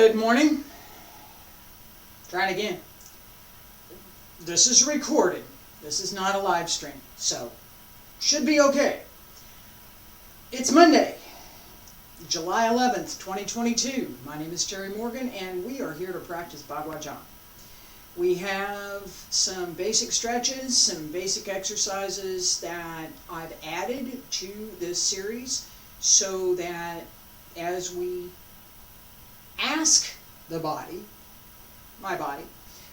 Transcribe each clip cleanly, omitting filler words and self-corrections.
Good morning. Try it again. This is recorded. This is not a live stream, so should be okay. It's Monday, July 11th, 2022. My name is Terry Morgan, and we are here to practice Baguazhang. We have some basic stretches, some basic exercises that I've added to this series so that as we ask the body, my body,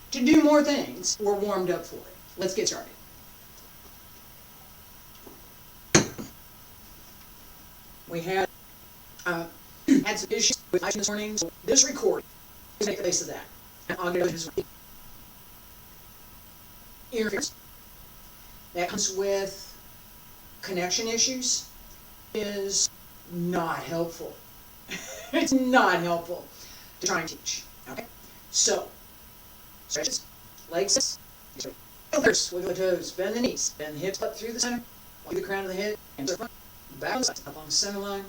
to do more things, we're warmed up for it. Let's get started. We had some issues with iTunes this morning, so this recording is in place of that. And I'll get this interference that comes with connection issues is not helpful. It's not helpful to try and teach. Okay? So, stretches, legs, shoulders, wiggle the toes, bend the knees, bend the hips up through the center, through the crown of the head, and front, back on the side, up on the center line,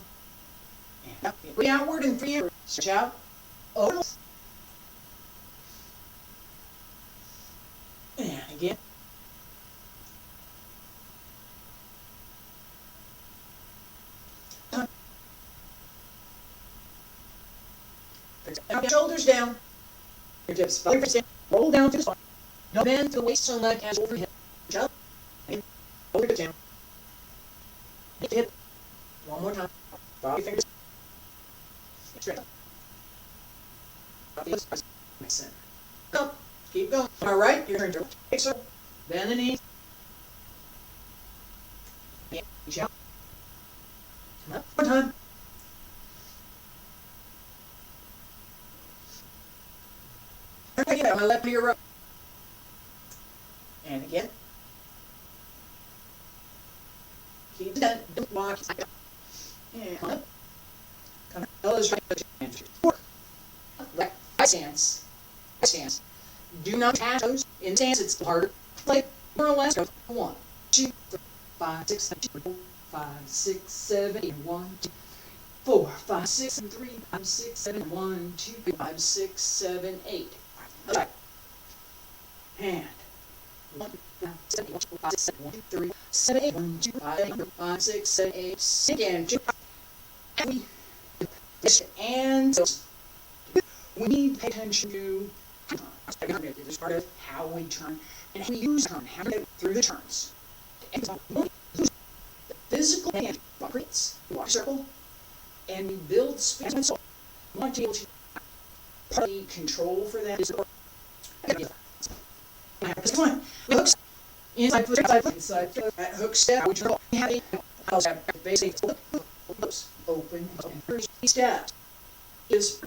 and up, breathe outward and free inward. Stretch out, open, and again. Shoulders down, your hips down, roll down to the spine. Don't bend to the waist so much as over the hip. Reach up, and hold your hips down. Hit the hip. One more time. Follow your fingers. Straight up. Follow your hips. Nice center. Go. Keep going. On our right, you're turning to right circle. Bend the knees. Yeah. Reach out. Come up. One time. Again, on the left to your right. And again. Keep that. Don't walk. And come up. Come up. Elbows right. Fork. Right. Right stance. Right stance. Do not touch toes. In stance, it's harder. Like more or less. 1, 2, 3, 5, 6, 7, 4, 5, 6, 7, 8. 1, 2, 4, 5, 6, 7, 3, 5, 6, 7, 1, 2, 5, 6, 7, 8. Right. And 1, 2, 7, 8, 5, 6, 7, 1, 2, 3, 7, 8, 1, 2, 5, 6, 7, 8, sink in. And we need to pay attention to this part of how we turn and how we use the turn, how we get through the turns. The physical energy creates the walk circle, and we build space and soul. We want to be able to partly control for that is one. Hooks inside foot, inside foot, at hook step, which are having basic open and first step is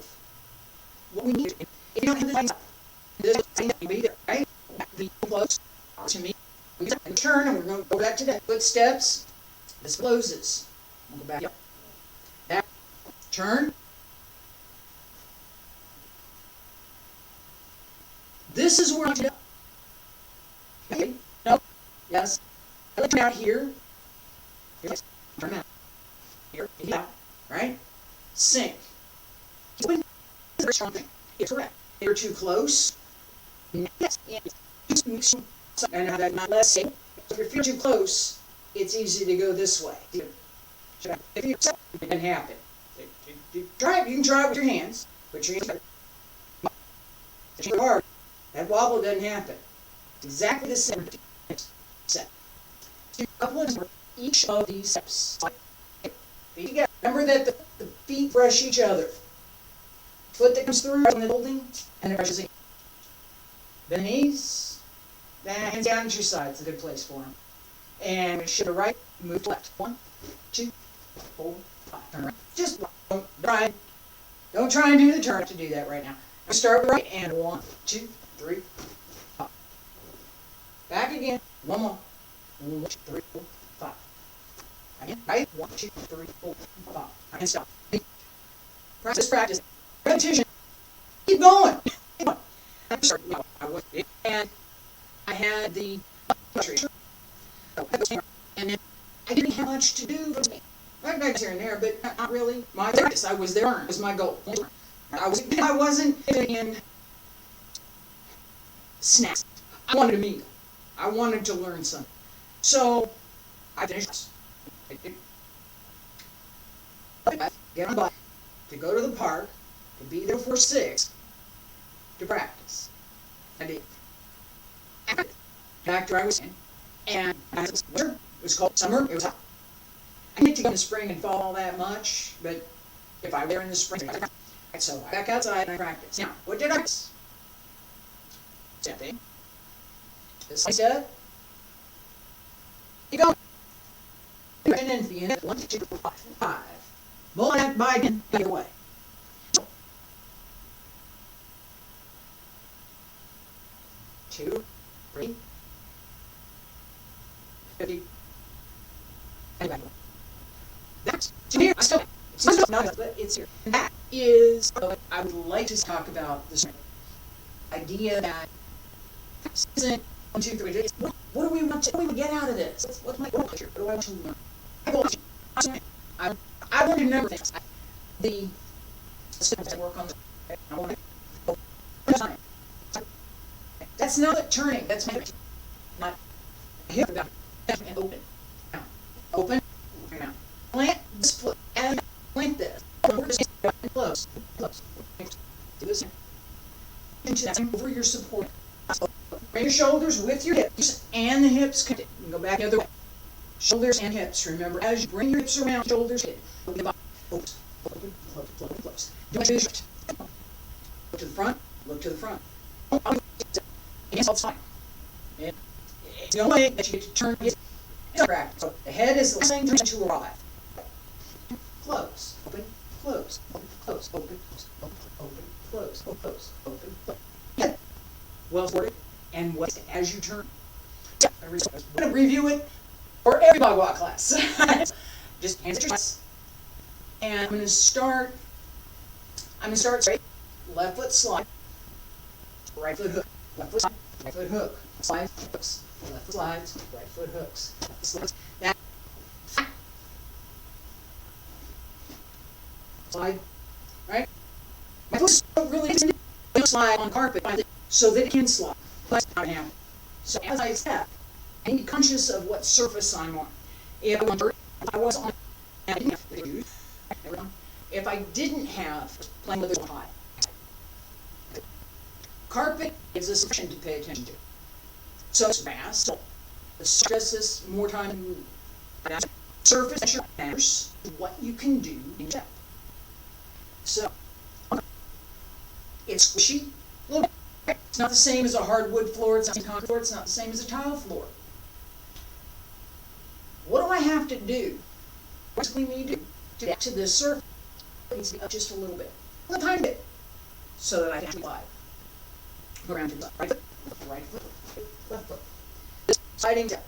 what we need. If you don't have this thing that be there, right? The close to me. We turn and we're going to go back to that. Footsteps, this closes. We'll go back up. Back, turn. This is where I do. Okay? No. Yes. I turn out here. Yes. Turn out. Here. Out. Right? Sink. It's a very strong thing. It's correct. If you're too close. Yes. And have that not less safe. If you're feeling too close, it's easy to go this way. If you accept it can happen. Try it. You can try it with your hands. Put your hands hard. That wobble doesn't happen. It's exactly the same set. Do a couple of each of these steps. Feet together. Remember that the feet brush each other. Foot that comes through when it's holding, and it brushes in. Bend the knees. Hands down at your side. It's a good place for them. And shift to right, move to left. 1, 2, 4, 5. Turn around. Just don't try and do the turn to do that right now. Start with right and 1, 2, 3, 5. Back again. One more. 1, 2, 3, 4, 5. Again. Right. 1, 2, 3, 4, 5. And stop. Practice. Repetition. Keep going. And I had the and then I didn't have much to do for me. I got here and there, but not really. My practice. I was there. It was my goal. I wasn't in snacks. I wanted a meal. I wanted to learn something. So I finished. Get on the bike to go to the park, to be there before 6 to practice. I did. Back to where I was in, and it was cold summer. It was hot. I didn't get to go in the spring and fall all that much, but if I were there in the spring, so I back outside and I practiced. Now, what did I practice? Same thing. This I said. Keep going. And then the end, 1, 2, 3, 4, 5. Multiply that by 10, get away. 2, 3, 50. And back away. That's here. I still. It's not, but it's here. And that is what I would like to talk about this idea that this isn't 1, 2, 3 days. What do we want to get out of this? What's my goal here? What do I want to learn? I want to know things. The systems that work on the I want to that's not turning, that's not here about and open. Now, open, now. Plant this foot and plant this. Close. Do this into that over your support. Bring your shoulders with your hips and the hips connected. You can go back the other way. Shoulders and hips. Remember, as you bring your hips around, shoulders connected. Open, close. Don't do it. Look to the front. Look to the front. It's all fine. It's the only way that you get to turn it. So the head is the same to arrive. Close. Open. Close. Open. Close. Open. Open. Close. Open. Close. Open. Close. Head well supported and what as you turn. I'm going to review it for every Bagua class. Just hands at your chest. And I'm going to start straight. Left foot slide. Right foot hook. Left foot slide. Right foot hook. Slide hooks. Left foot slides. Right foot hooks. Left foot slides. That. Slide. Right? My foot really isn't slide on carpet so that it can slide. So as I step, I need to be conscious of what surface I'm on. If I didn't have plain leather high, carpet gives us something to pay attention to. So it's fast. So the surface is more time. Surface pressure matters. What you can do in step. So it's squishy. A little bit. It's not the same as a hardwood floor. It's not the same concrete floor. It's not the same as a tile floor. What do I have to do? What do we need to do to get to this surface? It needs to be up just a little bit. A tiny bit. So that I can slide. Go around to the left. Right foot. Left foot. This sliding step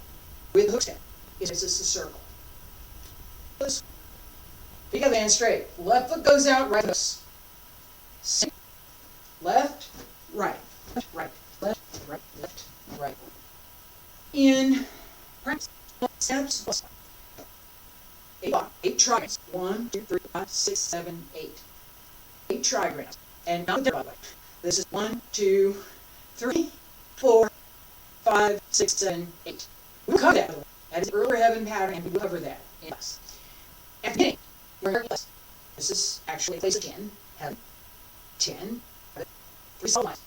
with the hook step is this a circle. Pick up and straight. Left foot goes out, right hooks. Sink. Left, right. Right. In practice. Steps. 8 trigrams. 1, 2, 3, 4, 5, 6, 7, 8. 8 trigrams. And not there, by the way. This is 1, 2, 3, 4, 5, 6, 7, 8. We'll cover that, by the way. That is earlier heaven pattern, and we will cover that in class. At the beginning, we're this is actually place of 10. Heaven. 10. 3 solid lines.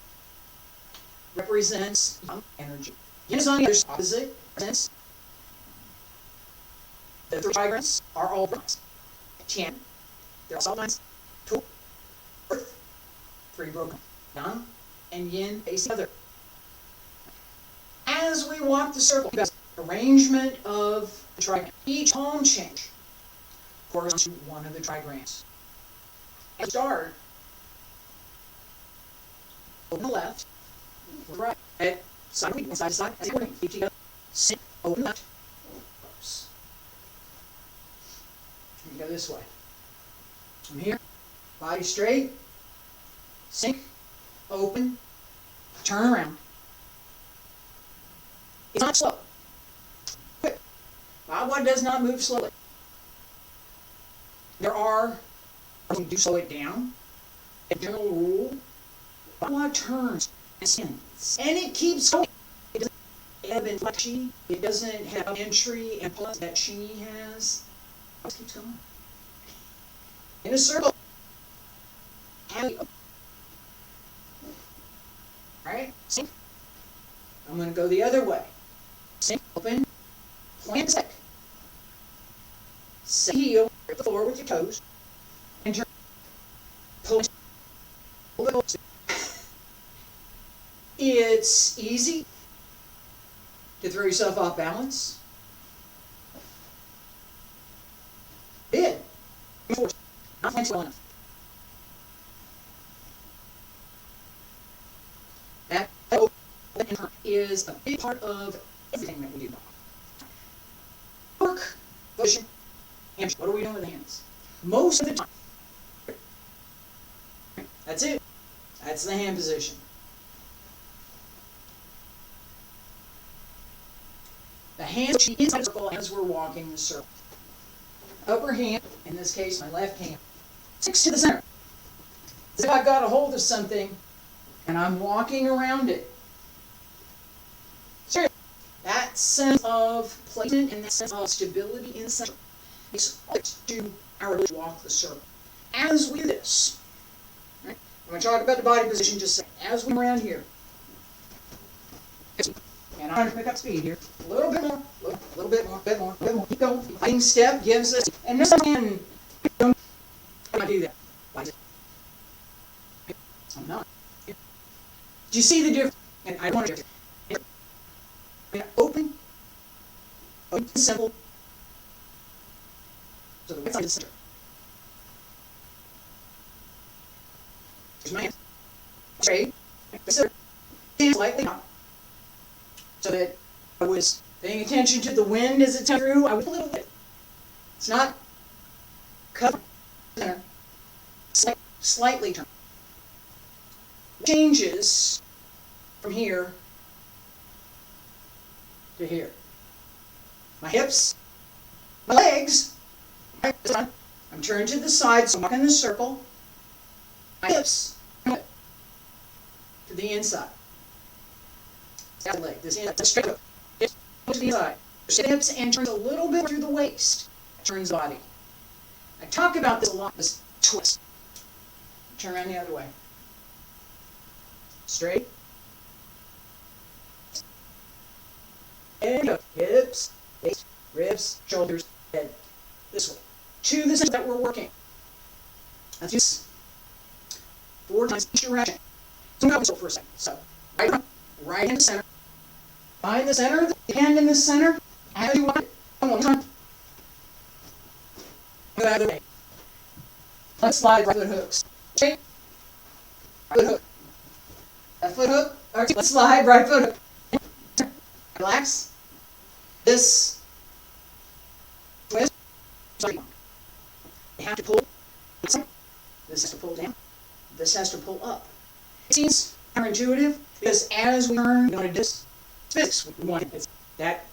Represents energy. Yin is on the other opposite. Represents the 3 trigrams are all lines. 10. They're all solid lines. 2. Earth. 3 broken. Yang and yin face each other. As we walk the circle, arrangement of the trigram. Each palm change corresponds to one of the trigrams. At the start, open the left, right, head, side to side, as according. Keep together. Sink, open left, close. You go this way. From here, body straight, sink, open, turn around. It's not slow. Quick. Bagua does not move slowly. There are, you do slow it down, a general rule, Bagua turns and spins, and it keeps going. It doesn't ebb and flashy. It doesn't have entry and pause that Xingyi has. It just keeps going. In a circle. Right? Sink. I'm going to go the other way. Sink, open, plant stick. Set heel, grip the floor with your toes, and turn. Pull it. It's easy to throw yourself off balance. Bid. Not flexible enough. That is a big part of everything that we do. Work, pushing, and what are we doing with the hands? Most of the time. That's it. That's the hand position. The hand is inside the circle as we're walking the circle. Upper hand, in this case my left hand, sticks to the center. As if I've got a hold of something and I'm walking around it. So that sense of placement and that sense of stability in the center makes us do our ability to walk the circle. As we do this, right, I'm going to talk about the body position just a second. As we come around here, and I'm trying to pick up speed here. A little bit more, a little bit more, a bit more, a bit more. Keep going. Fighting step gives us, and this man, don't do that. Why is it? I'm not. Do you see the difference? And I don't want to open, simple. So the right side is the center. Here's my hand. Straight. Stand slightly up. So that I was paying attention to the wind as it came through. I was a little bit. It's not covered. Center. Slightly turned. Changes from here to here. My hips, my legs. I'm turned to the side, so I'm walking in the circle. My hips to the inside. That leg, this is straight up. To the inside. Hips and turns a little bit through the waist. Turns the body. I talk about this a lot, this twist. Turn around the other way. Straight. And up. Hips, waist, ribs, shoulders, head. This way. To the center that we're working. That's just 4 times each direction. So I'm going to go for a second. So, right in the center. Find the center, the hand in the center, as you want it. One more time. Go out of the way. Let's slide right foot hooks. Straight. Right foot hook. Left foot hook. Okay, let's slide right foot hook. Relax. This twist. Sorry. You have to pull. This has to pull down. This has to pull up. It seems counterintuitive because as we turn, we want to do this. Physics. We want that.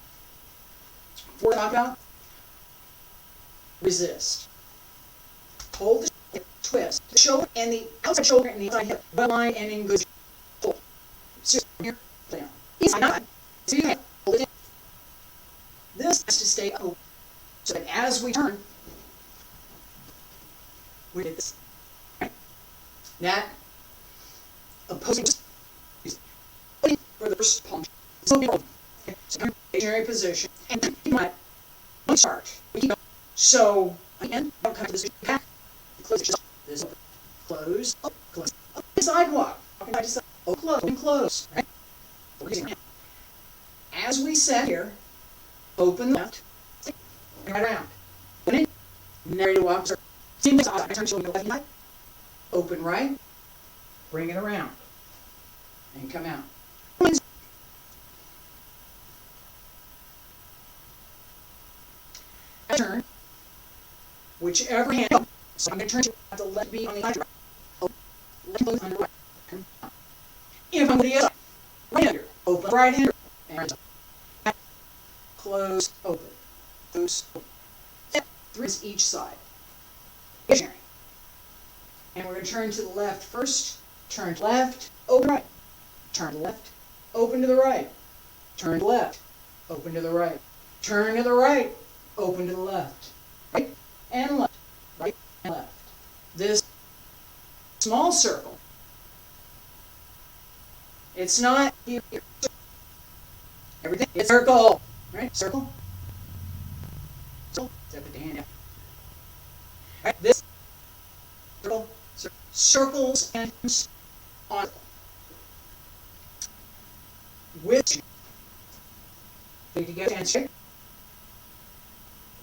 Before we talk about, resist. Hold the hip, twist. The shoulder and the outside shoulder and the inside hip. Well aligned and in good. Pull. So here, down. Inside, not. So you hold it in. This has to stay open. So that as we turn, we did this. Right? That opposing for the first punch. So stationary position, and you might start. So again, don't come to this back. Close this open. Close, up, close, up the sidewalk. Oh, close and close. Right? As we sit here, open the left, right around. Open it, and there you walk. Same thing. I turn to the left side. Open right, bring it around, and come out. Turn, whichever hand. So I'm going to turn to the left beat on the other. Left both under right. If I'm the other, right under, open right hand, and close, open, close, open. 3 is each side. Stationary. And we're going to turn to the left first. Turn to left, open right. Turn to left, open to the right. Turn to left, open to the right. Turn to the right, open to the left. Right and left, right and left. This small circle, it's not here. Everything is circle, right? Circle. Circle. Put the hand down. Right, this circle, circles and on with you can get hand straight.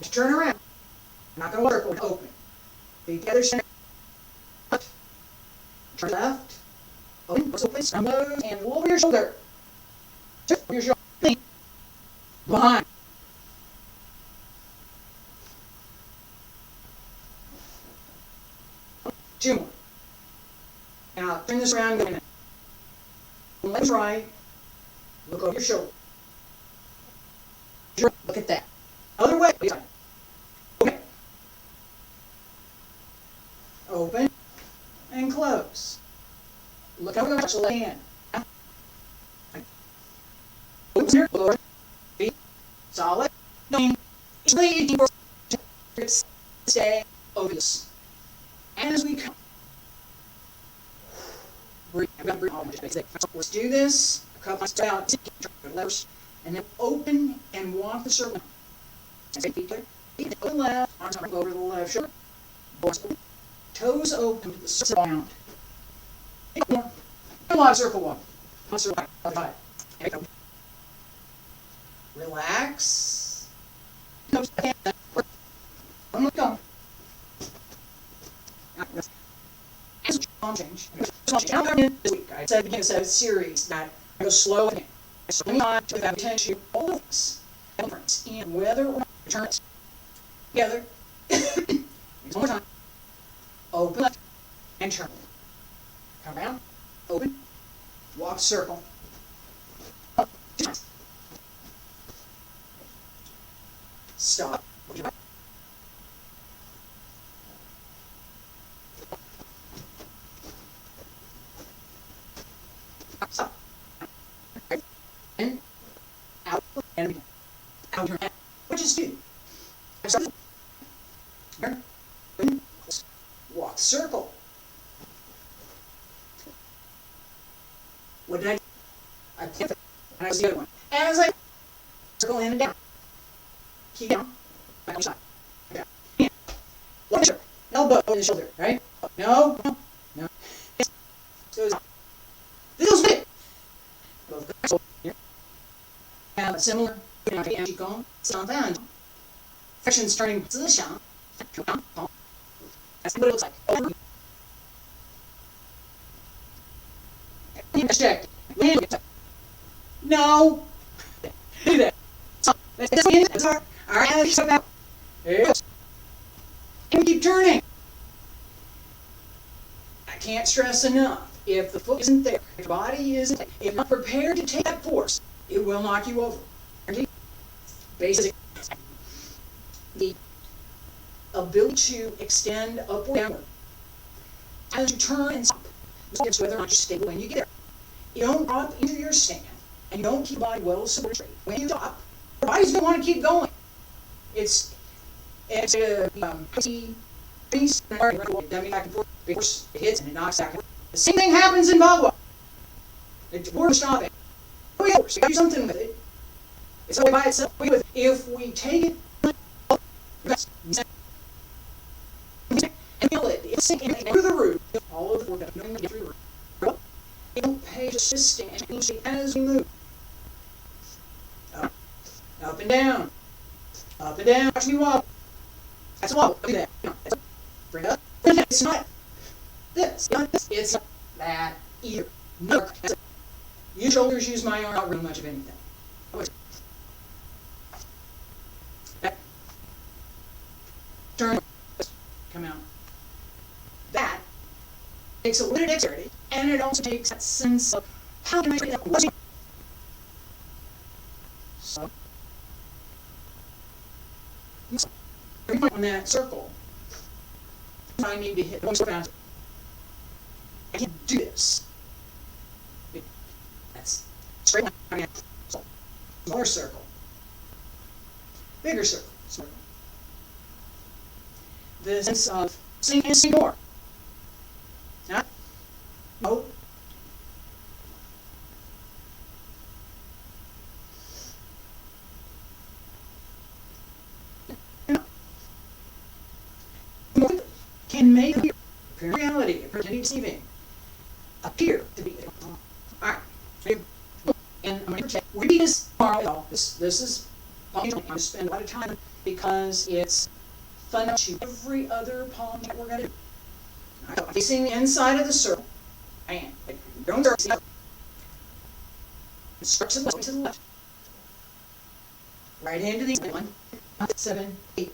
Just turn around. I'm not going to circle, open. Feet together, center. Turn left. Open, open, and over your shoulder. Over your shoulder. Behind. Two more. Now turn this around. Left, right. Look over your shoulder. Look at that. Other way. Okay. Open and close. Look over the left hand. Open here. Lower. Feet. Solid. Stay over this. As we come. Let's do this. A couple of out. Levers. And then open and walk the circle. Open left, arms over the left shoulder. Toes open to the circle round. A lot of circle walk. Relax. Go. Change. This week, I said begin a series that I go slow again. So not to have attention to all of this difference in whether or not you turn it together. One more time. Open left and turn. Come down. Open. Walk circle. Up. 2 times. Stop. Stop. And out and out your hand. What just do? Walk circle. What did I do? I put it, and I was the other one. As I circle in and down. Keep down. Back on side. Down. Hand. Look at your elbow in the shoulder, right? No. No. Goes out. This goes with it. Both here. Have a similar Qigong, 相反 sections turning 思想 That's what it looks like. No. Do that. That's hard. Alright, so now. There it goes. And keep turning. I can't stress enough. If the foot isn't there, if the body isn't there, if you're not prepared to take that force, it will knock you over. Basic. The ability to extend upward, downward. As you turn and stop, it's whether or not you're stable when you get there. You don't drop into your stand, and you don't keep your body well supported. When you stop, your body's going to want to keep going. It's a dumping back and forth. Of course, it hits and it knocks back and forth. The same thing happens in Bagua. We're stopping. We got to do something with it. It's only by itself. If we take it, and feel it, it'll sink in through the root. All of the work knowing to get through the root. It'll pay assisting and changing as we move. Up and down. Up and down. Watch me wobble. That's a wobble. Do that. Bring it up. It's not this. It's not that either. No. Use shoulders, use my arm, not really much of anything. Turn, come out. That takes a little dexterity, and it also takes that sense of how can I treat that? So, every point on that circle, I need to hit one foot bounce. can't do this. That's straight line. Smaller circle. Bigger circle. Circle. The sense of sing and sing more. Not, no. Can make reality, pretending deceiving, appear to be. Alright. And I'm going to protect. We're going to do this tomorrow. This is I'm going to spend a lot of time because it's fun to every other poem that we're going to do. Right, so I'm facing the inside of the circle. And don't circle. Start to the left. Right hand to the 1, 7, 8.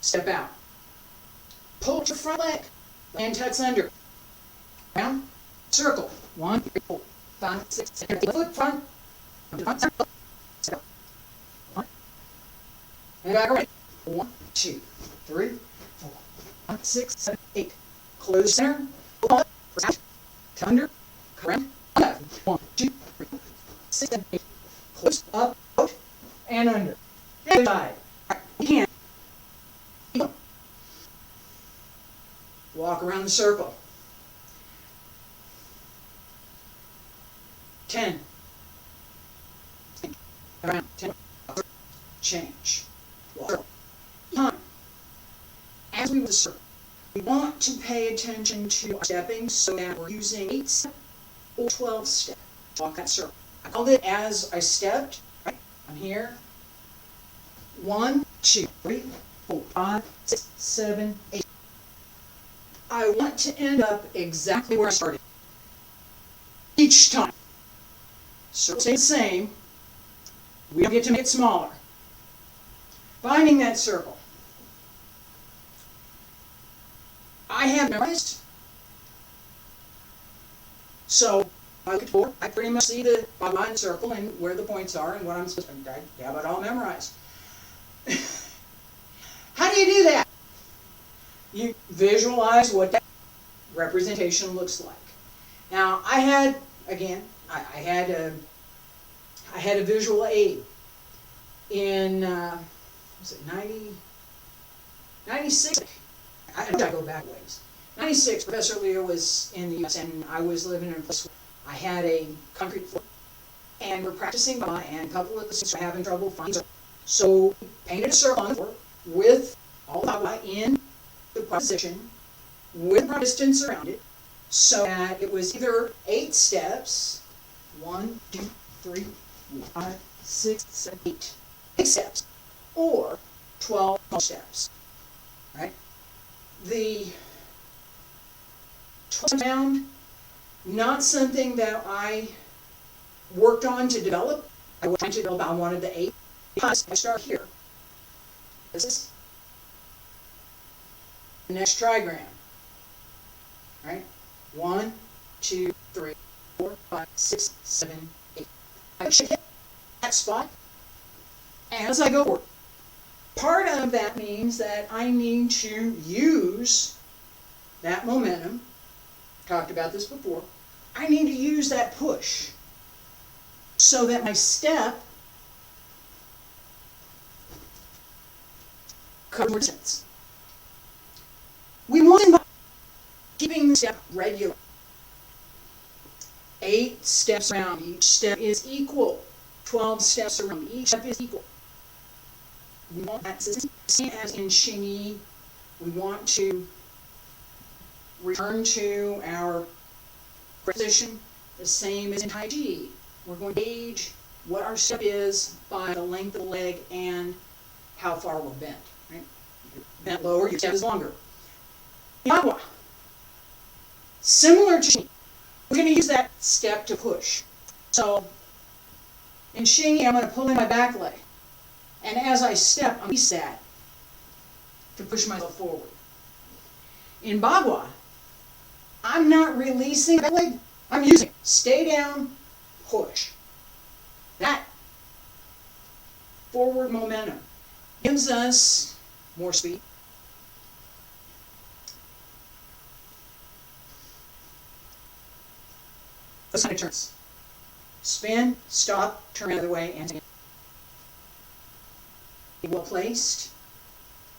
Step out. Pull your front leg. Hand tucks under. Round. Circle. 1, 3, 4, 5, 6, 7, 8. Foot front. Step. 1. And back around. 1, 2, 3, 4, 5, 6, 7, 8. Close center. Pull up. Under. Around. 1, 2, 3, 4, 6, 7, 8. Close up. Out. And under. And side. You can. Walk around the circle. 10. Around 10. Change. Walk. Time. As we move the circle, we want to pay attention to our stepping so that we're using 8 step or 12 step. Walk that circle. I called it as I stepped. Right? I'm here. 1, 2, 3, 4, 5, 6, 7, 8. I want to end up exactly where I started. Each time. Circle stays the same. We don't get to make it smaller. Finding that circle. I have memorized. So I look at 4. I pretty much see the Bagua in the circle and where the points are and what I'm supposed to do. I have it all memorized. How do you do that? You visualize what that representation looks like. Now, I had a visual aid in, was it 96? I go back ways. 96, Professor Leo was in the U.S. and I was living in a place where I had a concrete floor. And we're practicing by, and a couple of the students were having trouble finding. So, we painted a circle on the floor with all the Bagua in the position with the distance around it, so that it was either 8 steps, 1, 2, 3, 4, 5, 6, 7, 8, 8 steps, or 12 steps. Right? The 12 sound, not something that I worked on to develop. I was trying to develop. I wanted the 8 because I start here. This is the next trigram. Right? 1, 2, 3, 4, 5, 6, 7, 8. I should hit that spot as I go forward. Part of that means that I need to use that momentum. Talked about this before. I need to use that push so that my step covers distance. We want to keeping the step regular. 8 steps around. Each step is equal. 12 steps around. Each step is equal. We want that same as in Xingyi. We want to return to our position the same as in Taiji. We're going to gauge what our step is by the length of the leg and how far we're bent. Right? If you're bent lower, your step is longer. In Bagua, similar to Ching, we're going to use that step to push. So in Xingyi, I'm going to pull in my back leg. And as I step, I'm release that to push myself forward. In Bagua, I'm not releasing that leg. I'm using it. Stay down, push. That forward momentum gives us more speed. those kind of turns. Spin, stop, turn the other way, and again. Being well placed,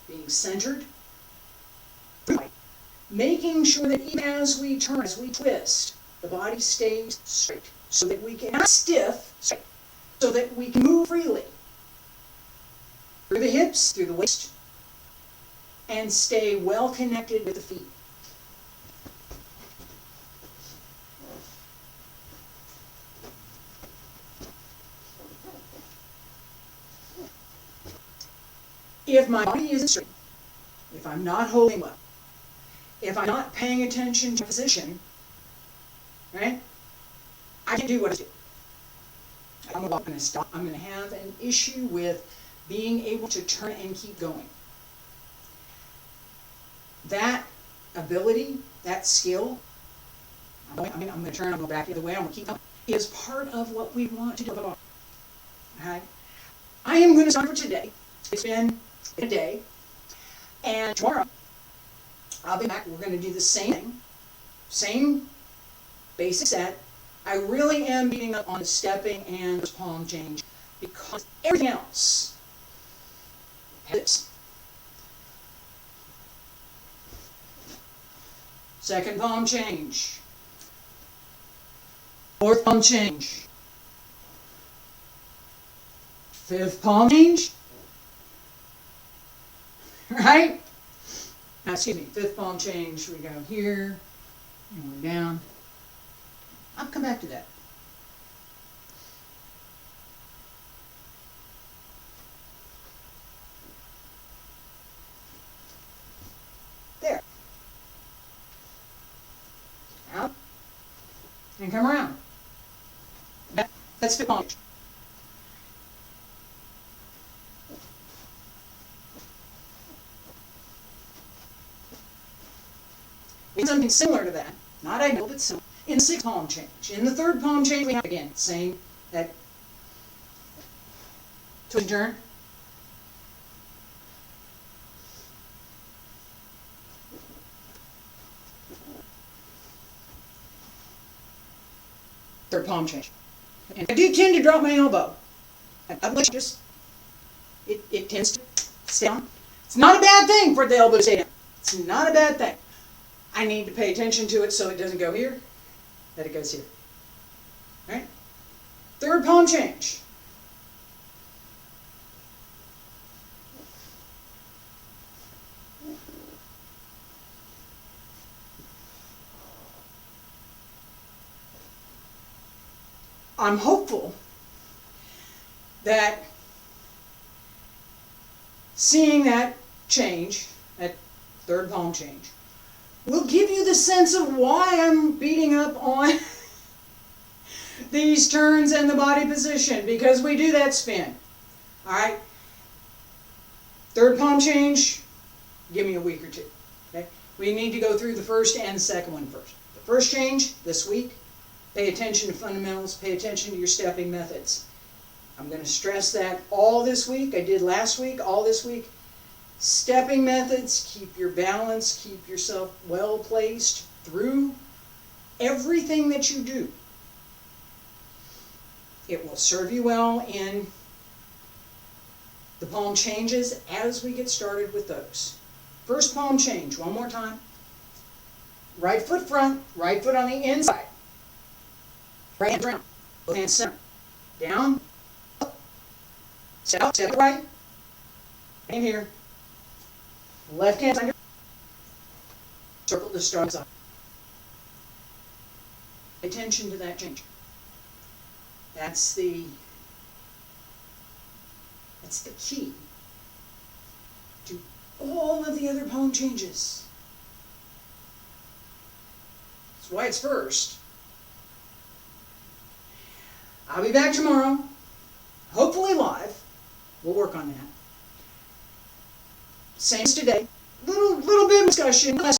being centered, making sure that even as we turn, as we twist, the body stays straight, so that we can, not stiff, straight, so that we can move freely through the hips, through the waist, and stay well connected with the feet. If my body isn't straight, if I'm not holding well, if I'm not paying attention to position, right, I can't do what I do. I'm going to stop. I'm going to have an issue with being able to turn and keep going. That ability, that skill, I'm going to turn, I'm going to go back the other way, I'm going to keep going, is part of what we want to do. Okay? I am going to start for today. It's been a day. And tomorrow, I'll be back. We're going to do the same thing. Same basic set. I really am beating up on the stepping and the palm change because everything else has this. Second palm change. Fourth palm change. Fifth palm change. Right? Now, excuse me, fifth palm change. We go here, and we're down. I'll come back to that. There. Out. And come around. That's fifth palm change. Something similar to that, not identical, but similar, in the sixth palm change. In the third palm change, we have, again, same, that twist and turn. Third palm change. And I do tend to drop my elbow. It tends to stay down. It's not a bad thing for the elbow to stay down. It's not a bad thing. I need to pay attention to it so it doesn't go here, that it goes here. Right? Third palm change. I'm hopeful that seeing that change, that third palm change, will give you the sense of why I'm beating up on these turns and the body position, because we do that spin. Alright? Third palm change, give me a week or two. Okay? We need to go through the first and the second one first. The first change, this week, pay attention to fundamentals, pay attention to your stepping methods. I'm going to stress that all this week. I did last week, all this week. Stepping methods, keep your balance, keep yourself well placed through everything that you do. It will serve you well in the palm changes as we get started with those. First palm change, one more time. Right foot front, right foot on the inside. Right hand around, both hands center. Down, up, step right, and here. Left hand side, circle the strong side. Pay attention to that change. That's the key to all of the other palm changes. That's why it's first. I'll be back tomorrow, hopefully live. We'll work on that. Same as today. Little bit of discussion, less